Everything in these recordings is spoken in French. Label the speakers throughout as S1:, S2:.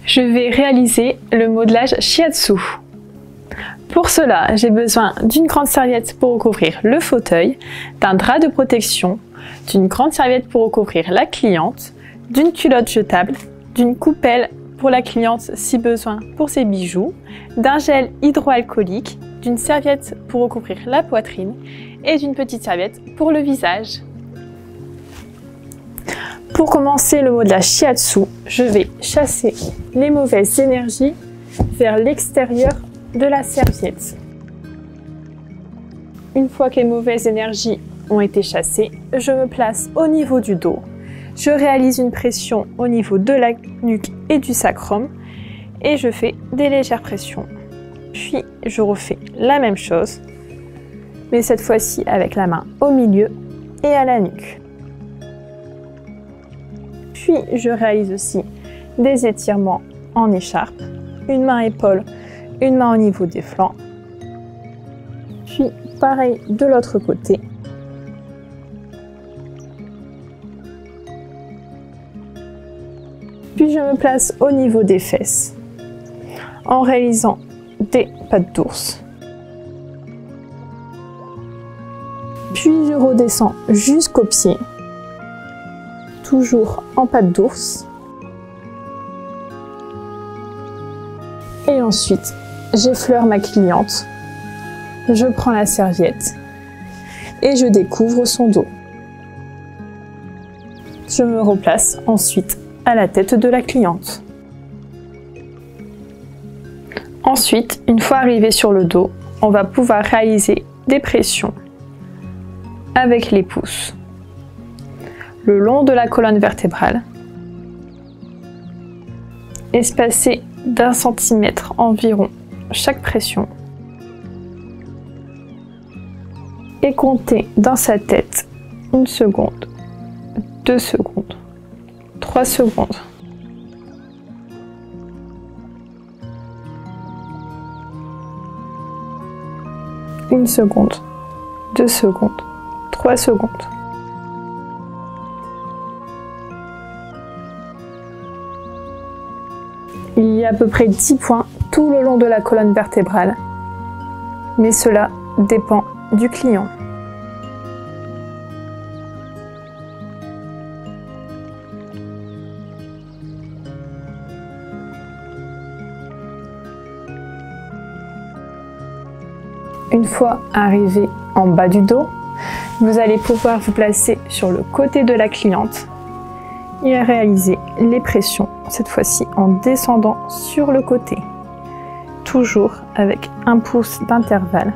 S1: Je vais réaliser le modelage shiatsu. Pour cela, j'ai besoin d'une grande serviette pour recouvrir le fauteuil, d'un drap de protection, d'une grande serviette pour recouvrir la cliente, d'une culotte jetable, d'une coupelle pour la cliente si besoin pour ses bijoux, d'un gel hydroalcoolique, d'une serviette pour recouvrir la poitrine et d'une petite serviette pour le visage. Pour commencer le modelage shiatsu, je vais chasser les mauvaises énergies vers l'extérieur de la serviette. Une fois que les mauvaises énergies ont été chassées, je me place au niveau du dos. Je réalise une pression au niveau de la nuque et du sacrum et je fais des légères pressions. Puis je refais la même chose, mais cette fois-ci avec la main au milieu et à la nuque. Puis je réalise aussi des étirements en écharpe, une main épaule, une main au niveau des flancs. Puis pareil de l'autre côté. Puis je me place au niveau des fesses en réalisant des pattes d'ours. Puis je redescends jusqu'aux pieds, toujours en pattes d'ours. Et ensuite, j'effleure ma cliente, je prends la serviette et je découvre son dos. Je me replace ensuite à la tête de la cliente. Ensuite, une fois arrivé sur le dos, on va pouvoir réaliser des pressions avec les pouces le long de la colonne vertébrale, espacées d'1 centimètre environ chaque pression, et compter dans sa tête 1 seconde, 2 secondes, 3 secondes. Une seconde, 2 secondes, 3 secondes. Il y a à peu près 10 points tout le long de la colonne vertébrale, mais cela dépend du client. Une fois arrivé en bas du dos, vous allez pouvoir vous placer sur le côté de la cliente et réaliser les pressions, cette fois-ci en descendant sur le côté, toujours avec 1 pouce d'intervalle,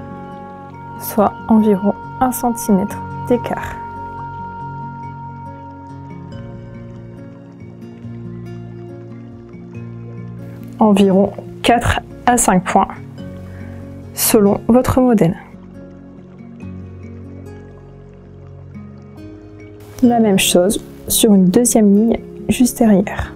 S1: soit environ 1 cm d'écart. Environ 4 à 5 points, selon votre modèle. La même chose sur une deuxième ligne juste derrière.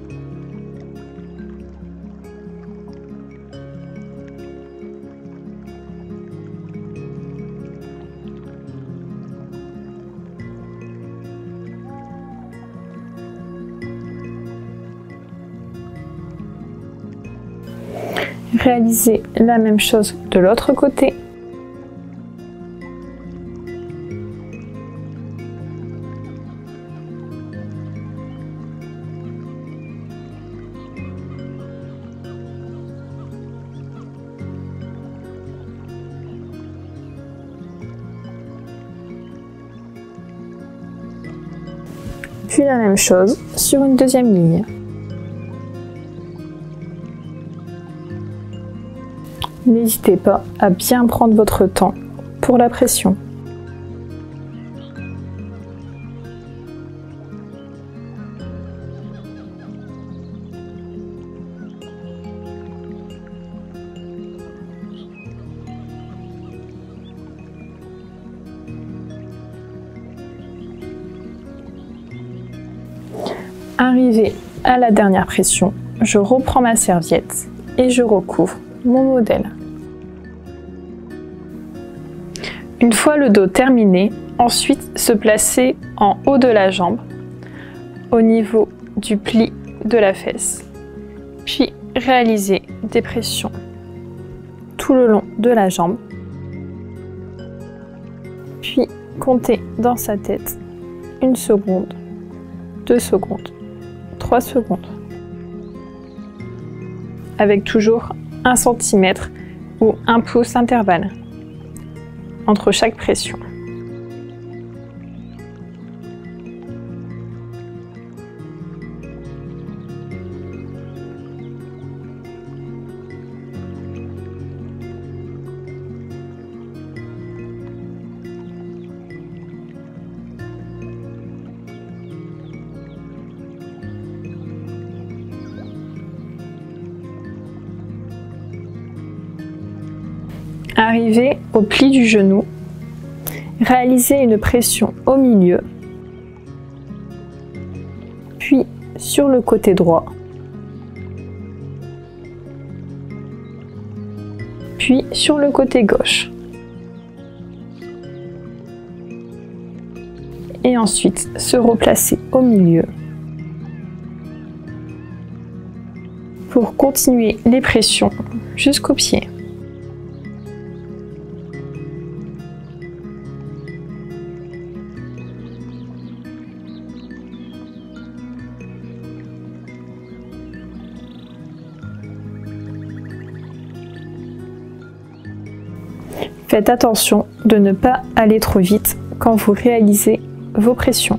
S1: Réalisez la même chose de l'autre côté. Puis la même chose sur une deuxième ligne. N'hésitez pas à bien prendre votre temps pour la pression. Arrivé à la dernière pression, je reprends ma serviette et je recouvre mon modèle. Une fois le dos terminé, ensuite se placer en haut de la jambe, au niveau du pli de la fesse, puis réaliser des pressions tout le long de la jambe, puis compter dans sa tête 1 seconde, 2 secondes, 3 secondes, avec toujours 1 cm ou 1 pouce intervalle entre chaque pression. Arrivé au pli du genou, réalisez une pression au milieu, puis sur le côté droit, puis sur le côté gauche. Et ensuite se replacer au milieu pour continuer les pressions jusqu'au pied. Faites attention de ne pas aller trop vite quand vous réalisez vos pressions.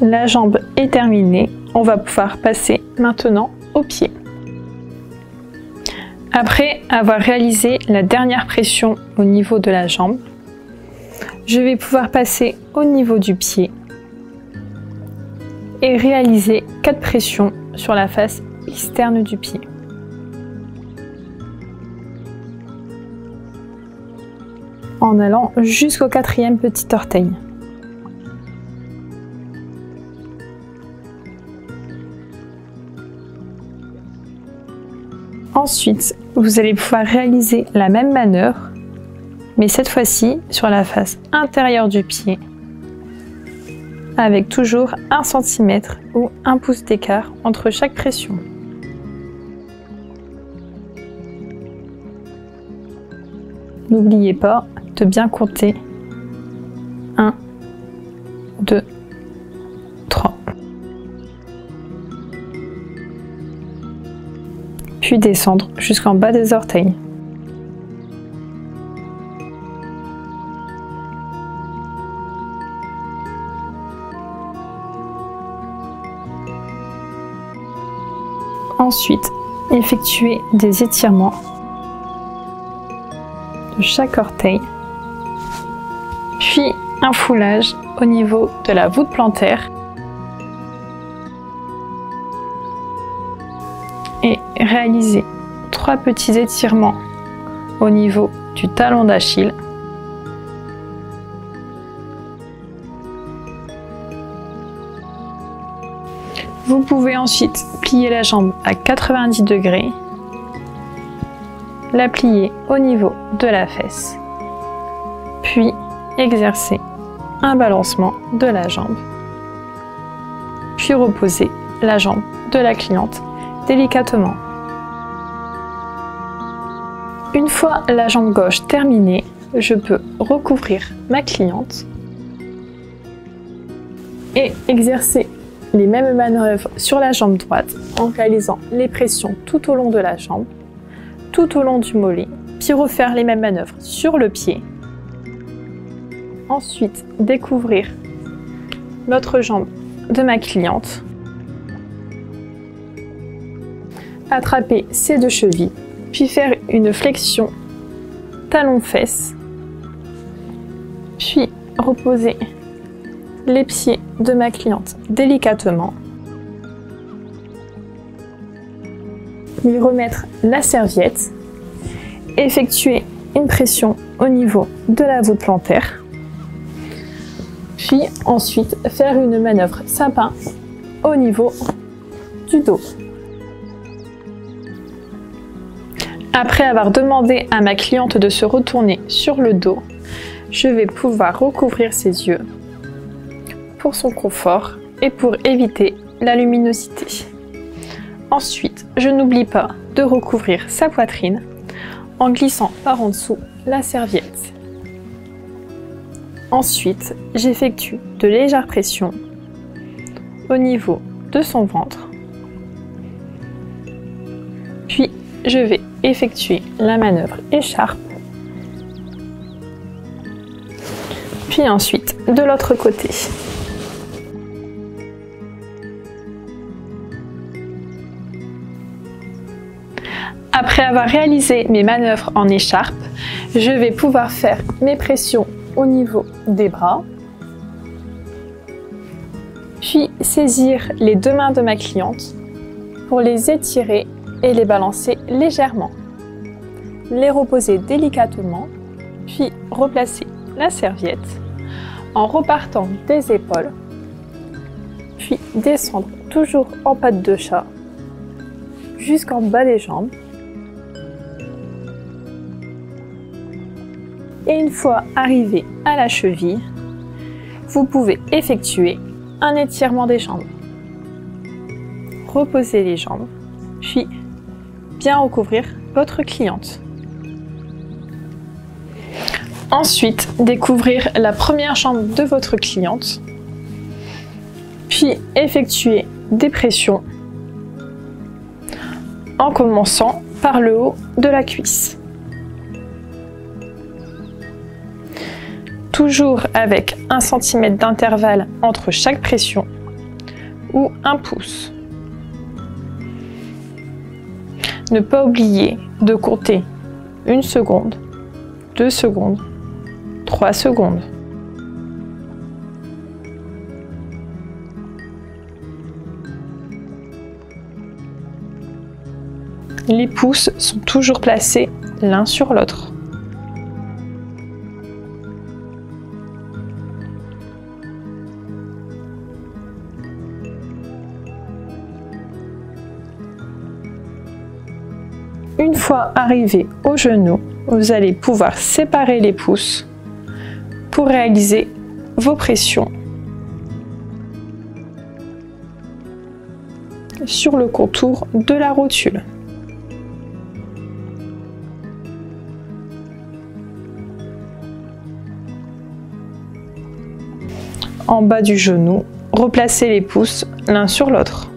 S1: La jambe est terminée, on va pouvoir passer maintenant au pied. Après avoir réalisé la dernière pression au niveau de la jambe, je vais pouvoir passer au niveau du pied et réaliser 4 pressions sur la face externe du pied. En allant jusqu'au 4e petit orteil. Ensuite, vous allez pouvoir réaliser la même manœuvre, mais cette fois-ci sur la face intérieure du pied, avec toujours 1 cm ou 1 pouce d'écart entre chaque pression. N'oubliez pas de bien compter 1, 2, 3. Puis descendre jusqu'en bas des orteils. Ensuite, effectuez des étirements de chaque orteil, puis un foulage au niveau de la voûte plantaire et réalisez 3 petits étirements au niveau du talon d'Achille. Vous pouvez ensuite plier la jambe à 90 degrés, la plier au niveau de la fesse, puis exercer un balancement de la jambe, puis reposer la jambe de la cliente délicatement. Une fois la jambe gauche terminée, je peux recouvrir ma cliente et exercer les mêmes manœuvres sur la jambe droite en réalisant les pressions tout au long de la jambe, tout au long du mollet, puis refaire les mêmes manœuvres sur le pied. Ensuite, découvrir l'autre jambe de ma cliente, attraper ses 2 chevilles, puis faire une flexion talon-fesse, puis reposer les pieds de ma cliente délicatement, lui remettre la serviette, effectuer une pression au niveau de la voûte plantaire, Puis ensuite faire une manœuvre sapin au niveau du dos. Après avoir demandé à ma cliente de se retourner sur le dos, je vais pouvoir recouvrir ses yeux pour son confort et pour éviter la luminosité. Ensuite, je n'oublie pas de recouvrir sa poitrine en glissant par en dessous la serviette. Ensuite, j'effectue de légères pressions au niveau de son ventre. Puis, je vais effectuer la manœuvre écharpe. Puis ensuite, de l'autre côté. Après avoir réalisé mes manœuvres en écharpe, je vais pouvoir faire mes pressions au niveau des bras, puis saisir les deux mains de ma cliente pour les étirer et les balancer légèrement, les reposer délicatement, puis replacer la serviette en repartant des épaules, puis descendre toujours en patte de chat jusqu'en bas des jambes. Et une fois arrivé à la cheville, vous pouvez effectuer un étirement des jambes. Reposez les jambes, puis bien recouvrir votre cliente. Ensuite, découvrir la première jambe de votre cliente, puis effectuer des pressions en commençant par le haut de la cuisse. Toujours avec 1 cm d'intervalle entre chaque pression ou 1 pouce. Ne pas oublier de compter 1 seconde, 2 secondes, 3 secondes. Les pouces sont toujours placés l'un sur l'autre. Une fois arrivé au genou, vous allez pouvoir séparer les pouces pour réaliser vos pressions sur le contour de la rotule. En bas du genou, replacez les pouces l'un sur l'autre.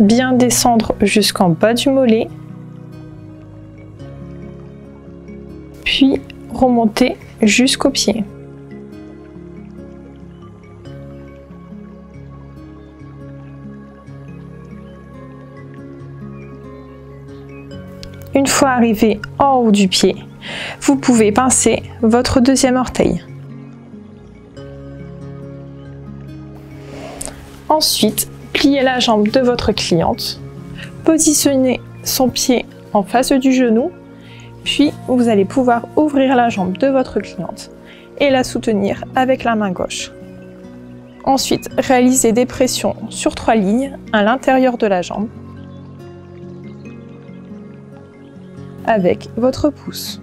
S1: Bien descendre jusqu'en bas du mollet, puis remonter jusqu'au pied. Une fois arrivé en haut du pied, vous pouvez pincer votre deuxième orteil. Ensuite, pliez la jambe de votre cliente, positionnez son pied en face du genou, puis vous allez pouvoir ouvrir la jambe de votre cliente et la soutenir avec la main gauche. Ensuite, réalisez des pressions sur 3 lignes à l'intérieur de la jambe avec votre pouce.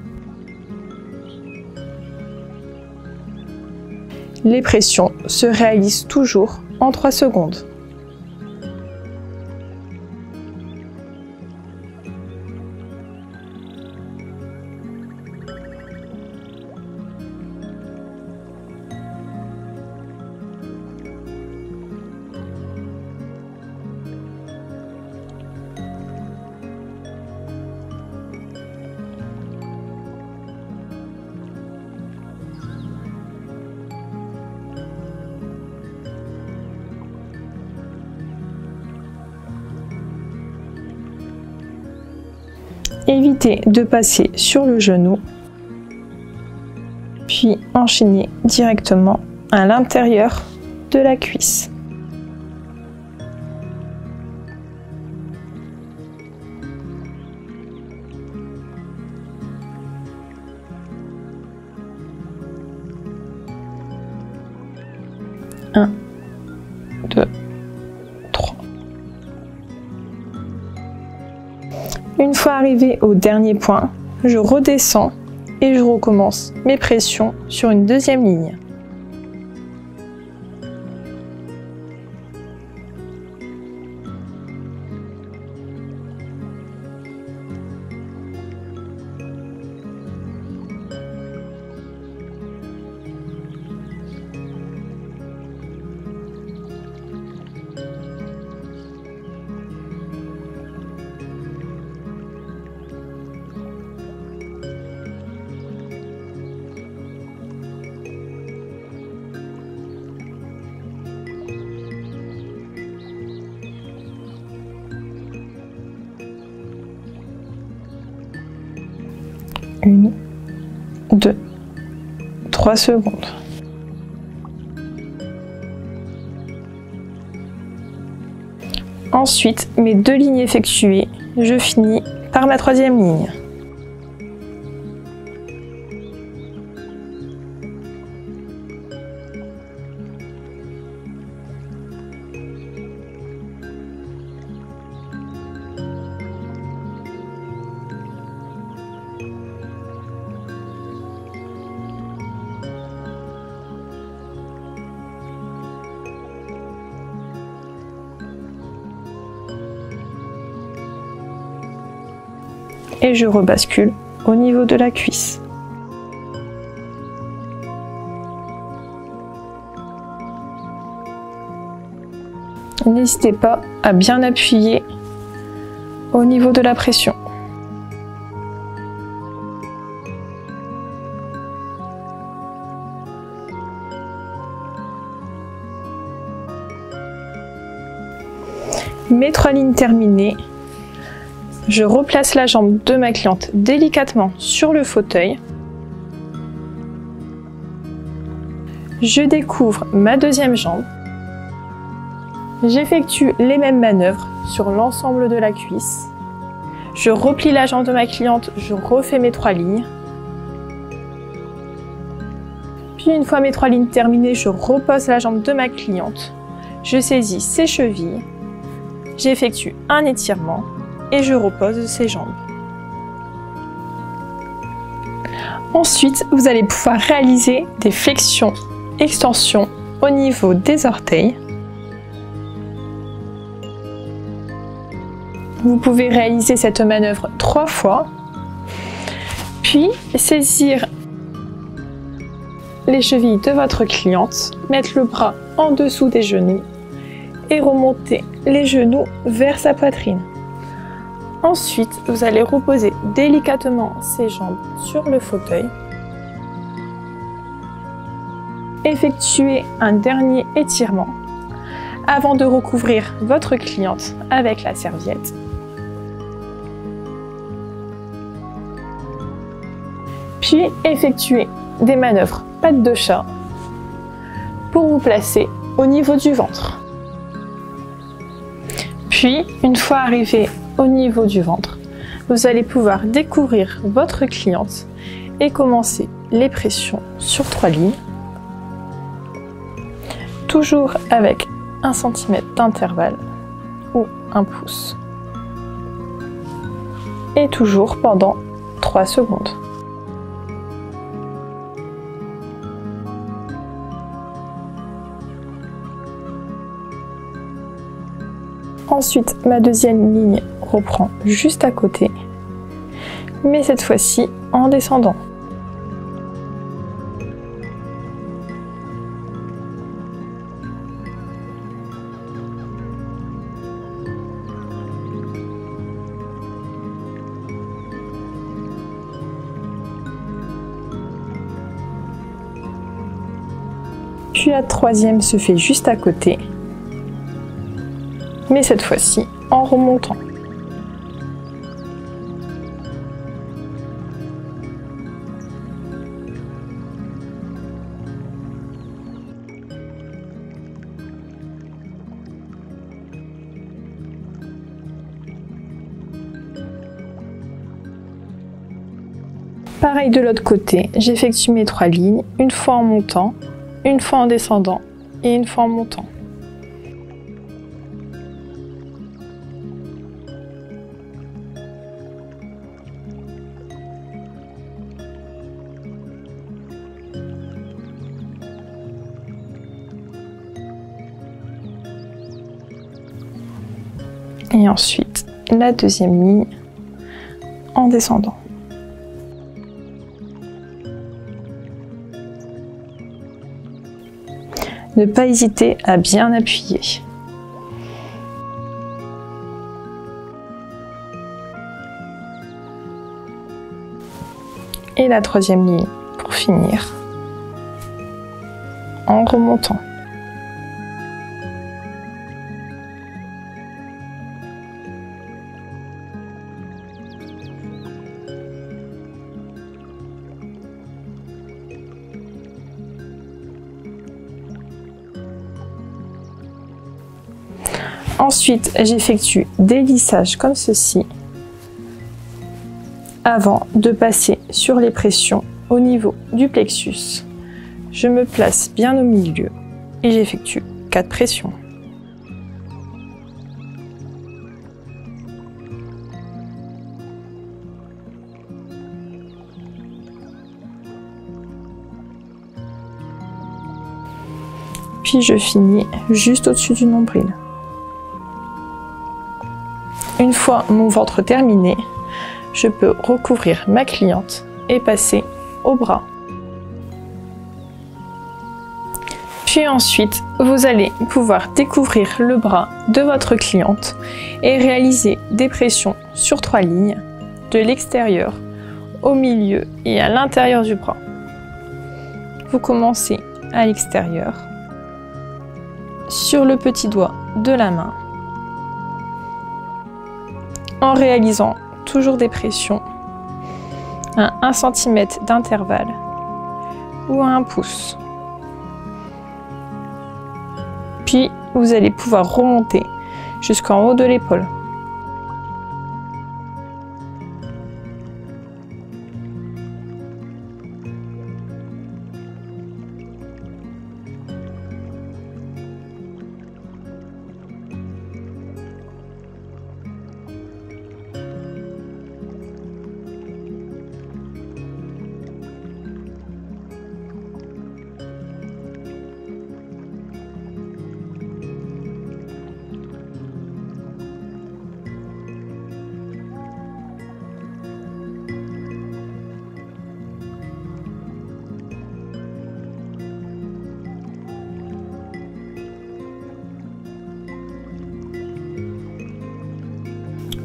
S1: Les pressions se réalisent toujours en 3 secondes. Évitez de passer sur le genou, puis enchaînez directement à l'intérieur de la cuisse. Un, 2, 3. Une fois arrivé au dernier point, je redescends et je recommence mes pressions sur une deuxième ligne. Une, 2, 3 secondes. Ensuite, mes 2 lignes effectuées, je finis par ma 3e ligne. Et je rebascule au niveau de la cuisse. N'hésitez pas à bien appuyer au niveau de la pression. Mes 3 lignes terminées, je replace la jambe de ma cliente délicatement sur le fauteuil. Je découvre ma 2e jambe. J'effectue les mêmes manœuvres sur l'ensemble de la cuisse. Je replie la jambe de ma cliente, je refais mes 3 lignes. Puis une fois mes 3 lignes terminées, je repose la jambe de ma cliente. Je saisis ses chevilles. J'effectue un étirement. Et je repose ses jambes. Ensuite, vous allez pouvoir réaliser des flexions, extensions au niveau des orteils. Vous pouvez réaliser cette manœuvre 3 fois, puis saisir les chevilles de votre cliente, mettre le bras en dessous des genoux et remonter les genoux vers sa poitrine. Ensuite, vous allez reposer délicatement ses jambes sur le fauteuil. Effectuez un dernier étirement avant de recouvrir votre cliente avec la serviette. Puis effectuez des manœuvres pattes de chat pour vous placer au niveau du ventre. Puis, une fois arrivé au niveau du ventre, vous allez pouvoir découvrir votre cliente et commencer les pressions sur 3 lignes, toujours avec 1 cm d'intervalle ou 1 pouce, et toujours pendant 3 secondes. Ensuite, ma 2e ligne reprend juste à côté, mais cette fois-ci en descendant. Puis la 3e se fait juste à côté, mais cette fois-ci en remontant. Pareil de l'autre côté, j'effectue mes 3 lignes, une fois en montant, une fois en descendant et une fois en montant. Et ensuite la deuxième ligne en descendant. Ne pas hésiter à bien appuyer. Et la troisième ligne pour finir en remontant. Ensuite, j'effectue des lissages comme ceci avant de passer sur les pressions au niveau du plexus. Je me place bien au milieu et j'effectue 4 pressions. Puis je finis juste au-dessus du nombril. Une fois mon ventre terminé, je peux recouvrir ma cliente et passer au bras. Puis ensuite, vous allez pouvoir découvrir le bras de votre cliente et réaliser des pressions sur 3 lignes, de l'extérieur, au milieu et à l'intérieur du bras. Vous commencez à l'extérieur, sur le petit doigt de la main, en réalisant toujours des pressions à 1 cm d'intervalle ou à 1 pouce. Puis vous allez pouvoir remonter jusqu'en haut de l'épaule.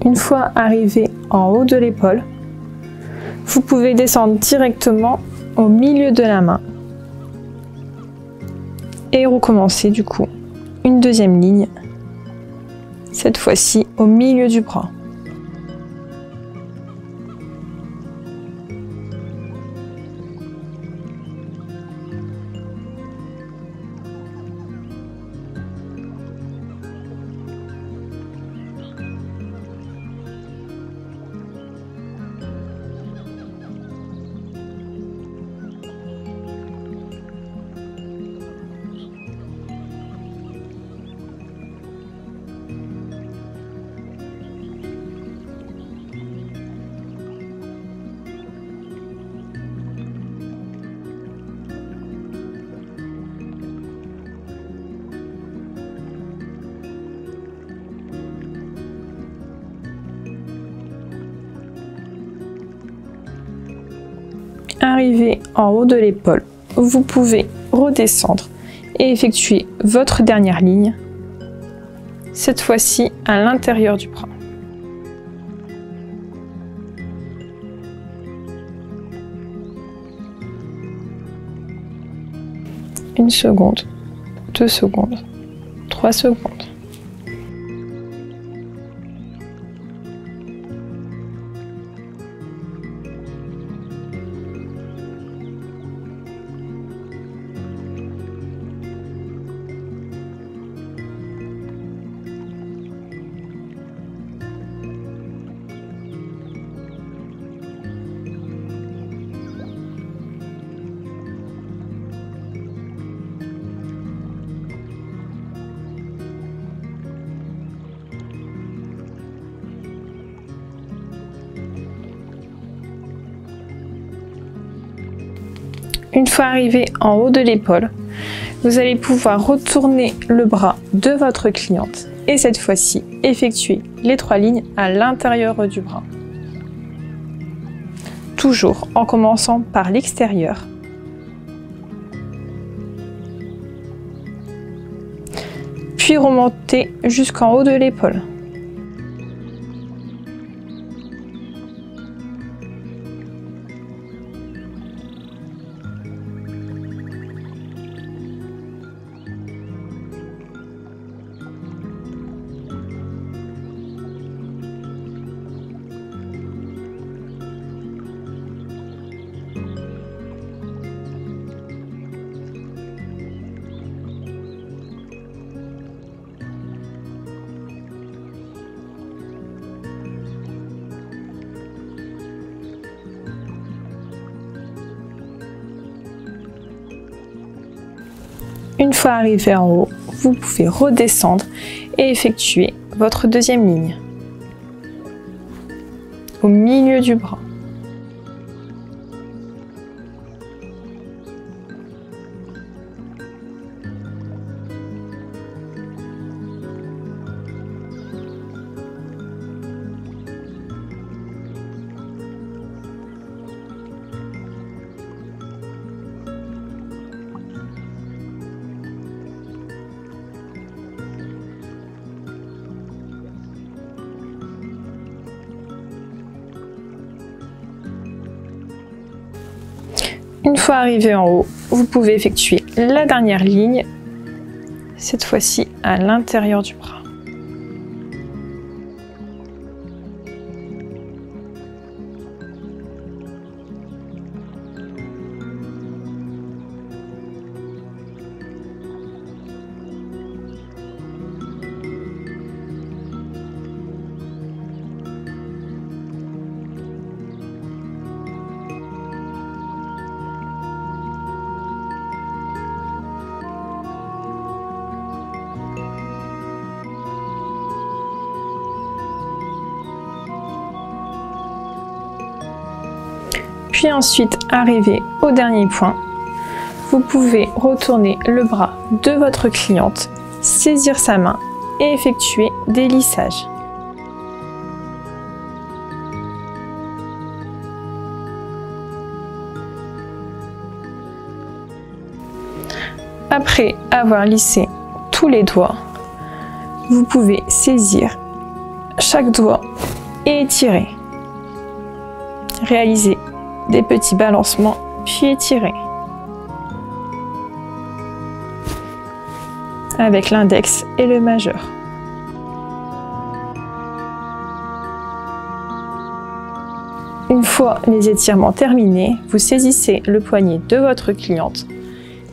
S1: Une fois arrivé en haut de l'épaule, vous pouvez descendre directement au milieu de la main et recommencer du coup une deuxième ligne, cette fois-ci au milieu du bras. Arrivé en haut de l'épaule, vous pouvez redescendre et effectuer votre dernière ligne, cette fois-ci à l'intérieur du bras. Une seconde, 2 secondes, 3 secondes. Une fois arrivé en haut de l'épaule, vous allez pouvoir retourner le bras de votre cliente et cette fois-ci effectuer les 3 lignes à l'intérieur du bras. Toujours en commençant par l'extérieur. Puis remonter jusqu'en haut de l'épaule. Une fois arrivé en haut, vous pouvez redescendre et effectuer votre deuxième ligne au milieu du bras. Une fois arrivé en haut, vous pouvez effectuer la dernière ligne, cette fois-ci à l'intérieur du bras. Puis ensuite, arrivé au dernier point, vous pouvez retourner le bras de votre cliente, saisir sa main et effectuer des lissages. Après avoir lissé tous les doigts, vous pouvez saisir chaque doigt et étirer. Réalisez des petits balancements, puis étirer. Avec l'index et le majeur. Une fois les étirements terminés, vous saisissez le poignet de votre cliente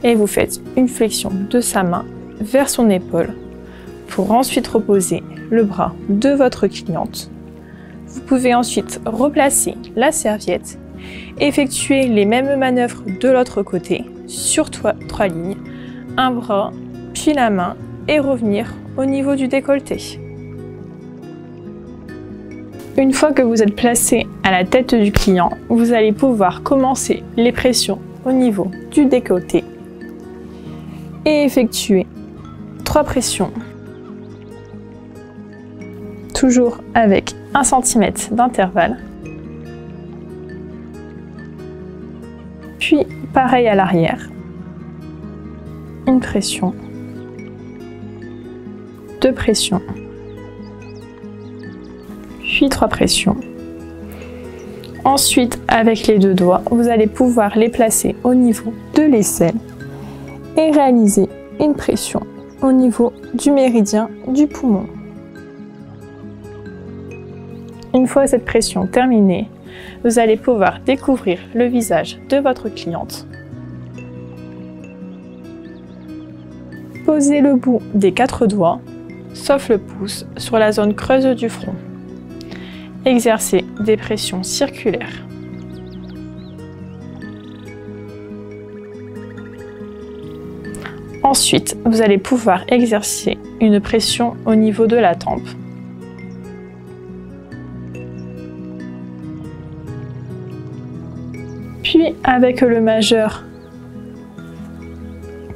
S1: et vous faites une flexion de sa main vers son épaule pour ensuite reposer le bras de votre cliente. Vous pouvez ensuite replacer la serviette, effectuer les mêmes manœuvres de l'autre côté sur 3 lignes, un bras, puis la main et revenir au niveau du décolleté. Une fois que vous êtes placé à la tête du client, vous allez pouvoir commencer les pressions au niveau du décolleté et effectuer 3 pressions, toujours avec 1 cm d'intervalle. Puis pareil à l'arrière, une pression, 2 pressions, puis 3 pressions. Ensuite, avec les 2 doigts, vous allez pouvoir les placer au niveau de l'aisselle et réaliser une pression au niveau du méridien du poumon. Une fois cette pression terminée, vous allez pouvoir découvrir le visage de votre cliente. Posez le bout des 4 doigts, sauf le pouce, sur la zone creuse du front. Exercez des pressions circulaires. Ensuite, vous allez pouvoir exercer une pression au niveau de la tempe. Puis, avec le majeur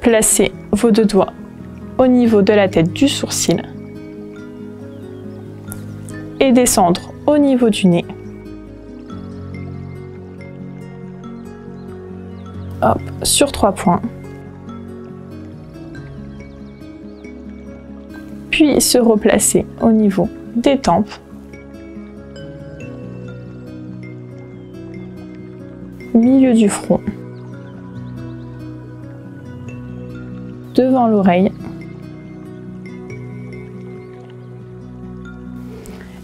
S1: placez vos deux doigts au niveau de la tête du sourcil et descendre au niveau du nez. Hop, sur 3 points. Puis se replacer au niveau des tempes. Milieu du front. Devant l'oreille.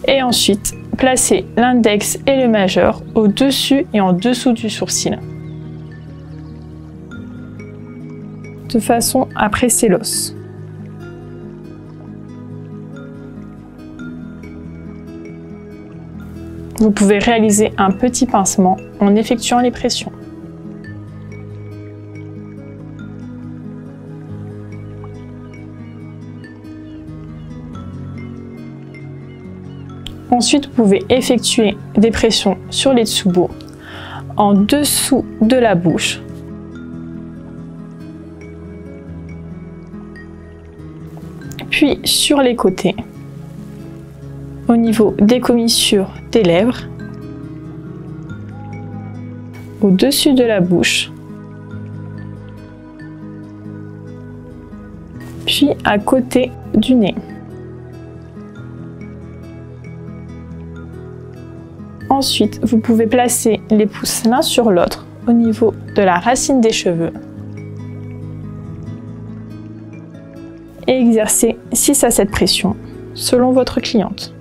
S1: Et ensuite, placez l'index et le majeur au-dessus et en dessous du sourcil, de façon à presser l'os. Vous pouvez réaliser un petit pincement en effectuant les pressions. Ensuite, vous pouvez effectuer des pressions sur les tsubo, en dessous de la bouche, puis sur les côtés, au niveau des commissures des lèvres, au-dessus de la bouche, puis à côté du nez. Ensuite, vous pouvez placer les pouces l'un sur l'autre au niveau de la racine des cheveux et exercer 6 à 7 pressions selon votre cliente.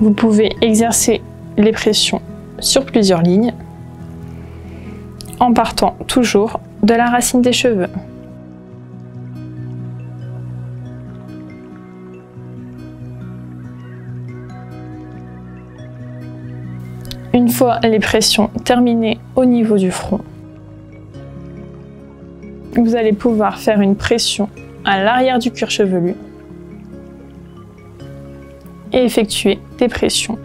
S1: Vous pouvez exercer les pressions sur plusieurs lignes en partant toujours de la racine des cheveux. Une fois les pressions terminées au niveau du front, vous allez pouvoir faire une pression à l'arrière du cuir chevelu et effectuer des pressions.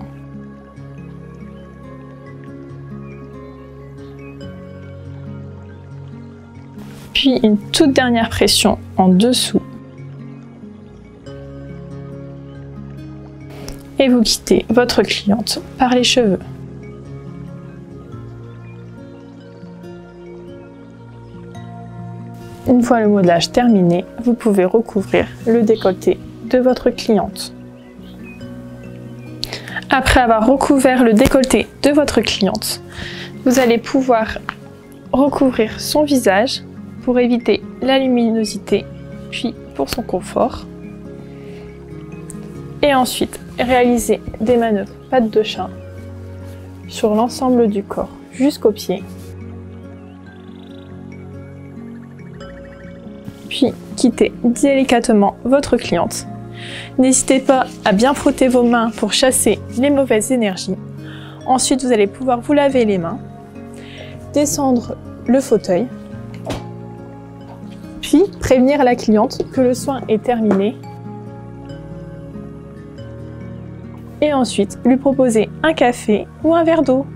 S1: Puis une toute dernière pression en dessous. Et vous quittez votre cliente par les cheveux. Une fois le modelage terminé, vous pouvez recouvrir le décolleté de votre cliente. Après avoir recouvert le décolleté de votre cliente, vous allez pouvoir recouvrir son visage pour éviter la luminosité, puis pour son confort. Et ensuite, réaliser des manœuvres pattes de chat sur l'ensemble du corps jusqu'aux pieds. Puis quittez délicatement votre cliente. N'hésitez pas à bien frotter vos mains pour chasser les mauvaises énergies. Ensuite, vous allez pouvoir vous laver les mains, descendre le fauteuil, puis prévenir la cliente que le soin est terminé. Et ensuite, lui proposer un café ou un verre d'eau.